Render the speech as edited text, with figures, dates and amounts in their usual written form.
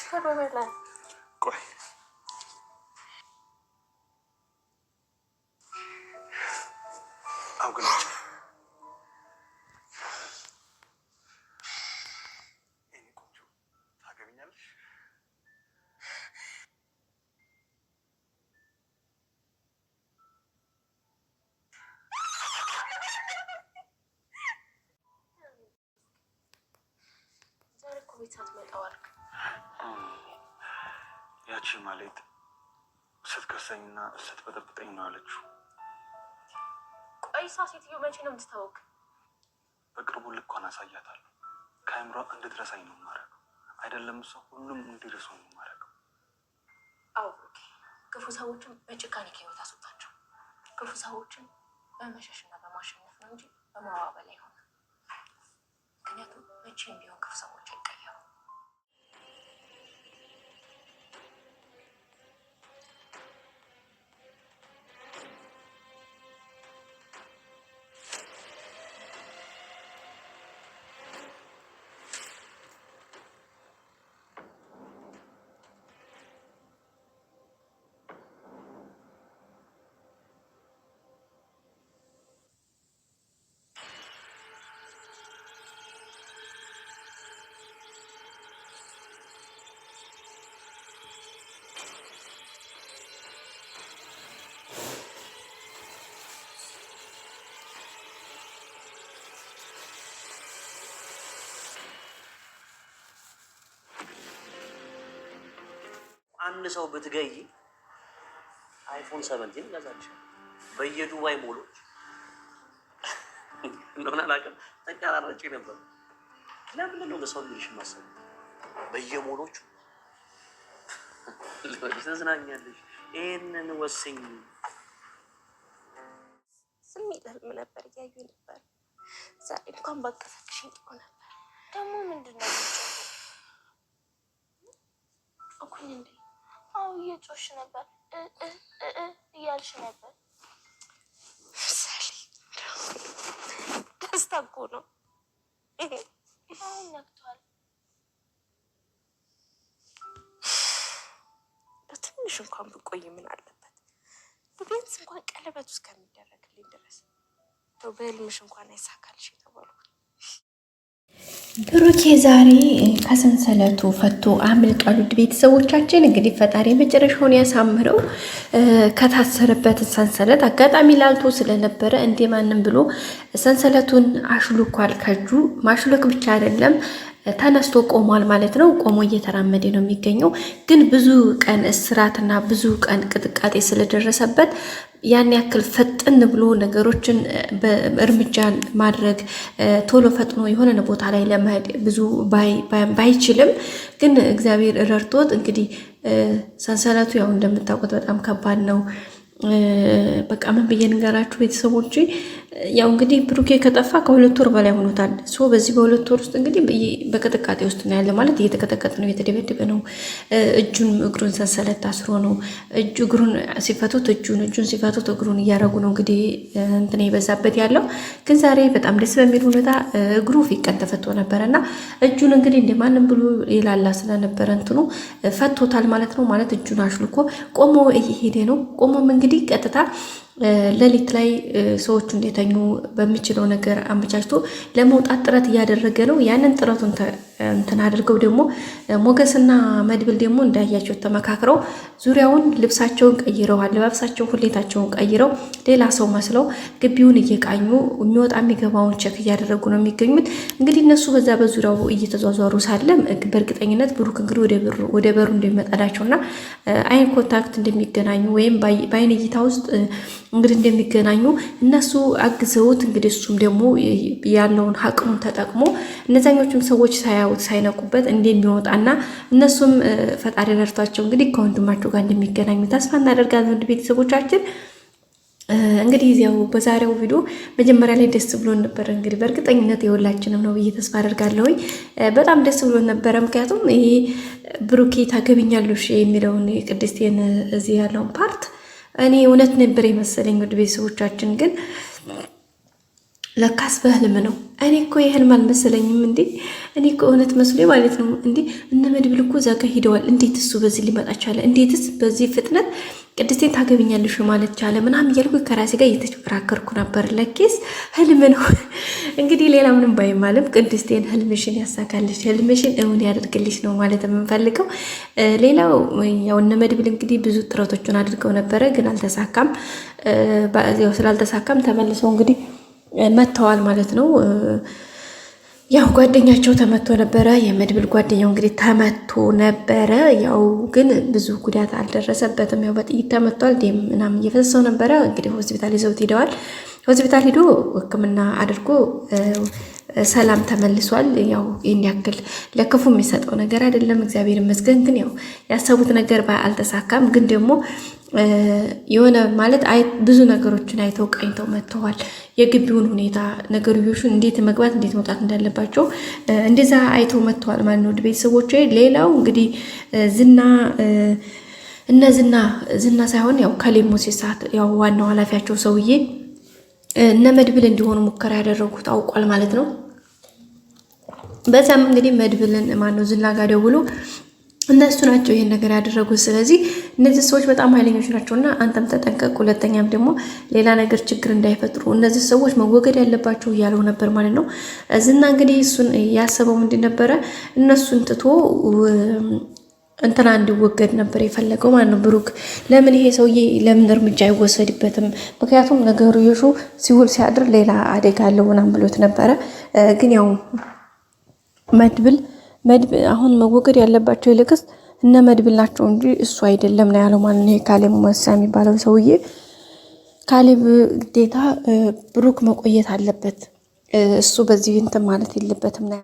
ተበበላ ቆይ አውግልጭ እኔ ቆንጆ ታገቢኛለሽ? ዛሬ እኮ ቤት ሳትመጣ ዋልክ። ያቺ ማለት ስትከሰኝና ስትበጠብጠኝ ነው አለችው። ቆይ እሷ ሴትዮ መቼ ነው የምትታወቅ? በቅርቡ ልኳን አሳያታለሁ። ከአይምሯ እንድትረሳኝ ነው የማደርገው። አይደለም እሷ ሁሉም እንዲረሱ ነው የማደርገው። አዎ ክፉ ሰዎችን በጭካኔ ከህይወት አስወጣቸው። ክፉ ሰዎችን በመሸሽና በማሸነፍ ነው እንጂ በማባበል አይሆንም። ምክንያቱም መቼም ቢሆን ክፉ ሰዎች አይቀየሩም። አንድ ሰው ብትገይ አይፎን 17 ይገዛልሻል። በየዱባይ ሞሎች እንደሆነ አላውቅም ተቀራራጭ ነበር። ለምን ነው ለሰው ልጅ ማሰብ? በየሞሎቹ ተዝናኛለሽ። ይሄንን ወስኝ ስሜት ህልም ነበር እያዩ ነበር። ዛሬ እንኳን ባቀሰቅሽኝ ጥሩ ነበር። ደግሞ ምንድነው እኮኝ እንዴ? አው እየጮሽ ነበር እያልሽ ነበር። ደስታ እኮ ነው። አሁን ነግቷል። በትንሽ እንኳን ብቆይ ምን አለበት? ቢያንስ እንኳን ቀለበት ውስጥ ከሚደረግልኝ ድረስ በህልምሽ እንኳን አይሳካልሽ የተባልኩት ብሩኬ ዛሬ ከሰንሰለቱ ፈቶ አምልጧል። ውድ ቤተሰቦቻችን እንግዲህ ፈጣሪ መጨረሻውን ያሳምረው። ከታሰረበት ሰንሰለት አጋጣሚ ላልቶ ስለነበረ እንደማንም ብሎ ሰንሰለቱን አሽሉኳል። ከእጁ ማሽሎክ ብቻ አይደለም ተነስቶ ቆሟል ማለት ነው። ቆሞ እየተራመደ ነው የሚገኘው። ግን ብዙ ቀን እስራትና ብዙ ቀን ቅጥቃጤ ስለደረሰበት ያን ያክል ፈጥን ብሎ ነገሮችን እርምጃን ማድረግ ቶሎ ፈጥኖ የሆነ ቦታ ላይ ለመሄድ ብዙ ባይችልም ግን እግዚአብሔር ረድቶት እንግዲህ ሰንሰለቱ ያው እንደምታውቁት በጣም ከባድ ነው። በቃ ምን ብዬ ንገራችሁ ቤተሰቦች፣ ያው እንግዲህ ብሩኬ ከጠፋ ከ2 ወር በላይ ሆኖታል። በዚህ በ2 ወር ውስጥ እንግዲህ በቅጥቃጤ ውስጥ ነው ያለ ማለት እየተቀጠቀጠ ነው፣ እየተደበደበ ነው። እጁን እግሩን ሰንሰለት ታስሮ ነው። እግሩን ሲፈቱት እጁን ሲፈቱት እግሩን እያደረጉ ነው እንግዲህ እንትን የበዛበት ያለው። ግን ዛሬ በጣም ደስ በሚል ሁኔታ እግሩ ፊት ቀን ተፈቶ ነበረ እና እጁን እንግዲህ እንደማንም ብሎ ይላላ ስለነበረ እንትኑ ፈቶታል ማለት ነው። ማለት እጁን አሽልኮ ቆሞ እየሄደ ነው። ቆሞም እንግዲህ ቀጥታ ሌሊት ላይ ሰዎቹ እንደተኙ በሚችለው ነገር አመቻችቶ ለመውጣት ጥረት እያደረገ ነው። ያንን ጥረቱን እንትን አድርገው ደግሞ ሞገስና መድብል ደግሞ እንዳያቸው ተመካክረው ዙሪያውን ልብሳቸውን ቀይረው አለባበሳቸውን ሁሌታቸውን ቀይረው ሌላ ሰው መስለው ግቢውን እየቃኙ የሚወጣ የሚገባውን ቸክ እያደረጉ ነው የሚገኙት። እንግዲህ እነሱ በዛ በዙሪያው እየተዟዟሩ ሳለ በእርግጠኝነት ብሩክ እንግዲህ ወደ በሩ እንደሚመጣላቸውና አይን ኮንታክት እንደሚገናኙ ወይም በአይን እይታ ውስጥ እንግዲህ እንደሚገናኙ እነሱ አግዘውት እንግዲህ እሱም ደግሞ ያለውን አቅሙን ተጠቅሞ እነዛኞቹም ሰዎች ሳያዩት ሳይነቁበት እንደሚወጣና እነሱም ፈጣሪ ረድቷቸው እንግዲህ ከወንድማቸው ጋር እንደሚገናኙ ተስፋ እናደርጋለን። ውድ ቤተሰቦቻችን እንግዲህ ያው በዛሬው ቪዲዮ መጀመሪያ ላይ ደስ ብሎን ነበር። እንግዲህ በእርግጠኝነት የሁላችንም ነው ብዬ ተስፋ አደርጋለሁኝ። በጣም ደስ ብሎን ነበረ። ምክንያቱም ይሄ ብሩኬ ታገቢኛለሽ የሚለውን ቅድስቴን እዚህ ያለውን ፓርት እኔ እውነት ነበር የመሰለኝ። ውድ ቤተሰቦቻችን ግን ለካስ በህልም ነው። እኔ እኮ የህልም አልመሰለኝም እንዴ! እኔ እኮ እውነት መስሎኝ ማለት ነው። እንዴ እነ መድብል እኮ እዛ ጋ ሂደዋል። እንዴት እሱ በዚህ ሊመጣ ቻለ? እንዴትስ በዚህ ፍጥነት ቅድስቴን ታገቢኛለሽ ማለት ቻለ? ምናምን እያልኩ ከራሴ ጋር እየተጨከራከርኩ ነበር። ለኬስ ህልም ነው እንግዲህ። ሌላ ምንም ባይማልም ቅድስቴን ህልምሽን ያሳካልሽ፣ ህልምሽን እውን ያደርግልሽ ነው ማለት የምንፈልገው። ሌላው ያው እነ መድብል እንግዲህ ብዙ ጥረቶችን አድርገው ነበረ፣ ግን አልተሳካም። ያው ስላልተሳካም ተመልሰው እንግዲህ መጥተዋል ማለት ነው። ያው ጓደኛቸው ተመቶ ነበረ። የመድብል ጓደኛው እንግዲህ ተመቶ ነበረ። ያው ግን ብዙ ጉዳት አልደረሰበትም። ያው በጥይት ተመቷል። ደም ምናምን እየፈሰሰው ነበረ። እንግዲህ ሆስፒታል ይዘውት ሄደዋል። ሆስፒታል ሄዶ ሕክምና አድርጎ ሰላም ተመልሷል። ያው ይህን ያክል ለክፉ የሚሰጠው ነገር አይደለም፣ እግዚአብሔር ይመስገን። ግን ያው ያሰቡት ነገር አልተሳካም። ግን ደግሞ የሆነ ማለት ብዙ ነገሮችን አይተው ቀኝተው መጥተዋል። የግቢውን ሁኔታ ነገርዮሹን እንዴት መግባት እንዴት መውጣት እንዳለባቸው እንደዛ አይተው መጥተዋል ማለት ነው ቤተሰቦች። ሌላው እንግዲህ ዝና ሳይሆን ያው ከሌሞ ሲሳት ያው ዋናው ኃላፊያቸው ሰውዬ እነ መድብል እንዲሆኑ ሙከራ ያደረጉት አውቋል ማለት ነው። በዛም እንግዲህ መድብልን ማነው ዝና ጋር ደውሎ እነሱ ናቸው ይሄን ነገር ያደረጉት። ስለዚህ እነዚህ ሰዎች በጣም ኃይለኞች ናቸውና አንተም ተጠንቀቅ፣ ሁለተኛም ደግሞ ሌላ ነገር ችግር እንዳይፈጥሩ እነዚህ ሰዎች መወገድ ያለባቸው እያለው ነበር ማለት ነው። ዝና እንግዲህ እሱን ያሰበው ምንድን ነበረ? እነሱን ትቶ እንትና እንዲወገድ ነበር የፈለገው ማለት ነው። ብሩክ ለምን ይሄ ሰውዬ ለምን እርምጃ አይወሰድበትም? ምክንያቱም ነገርዮሹ ሲውል ሲያድር ሌላ አደጋ አለው ምናምን ብሎት ነበረ። ግን ያው መድብል አሁን መወገድ ያለባቸው ይልቅስ እነ መድብል ናቸው እንጂ እሱ አይደለም ነው ያለው ማለት ነው። ካሌብ ሞሳ የሚባለው ሰውዬ ካሌብ ግዴታ ብሩክ መቆየት አለበት፣ እሱ በዚህ እንትን ማለት የለበትም ነው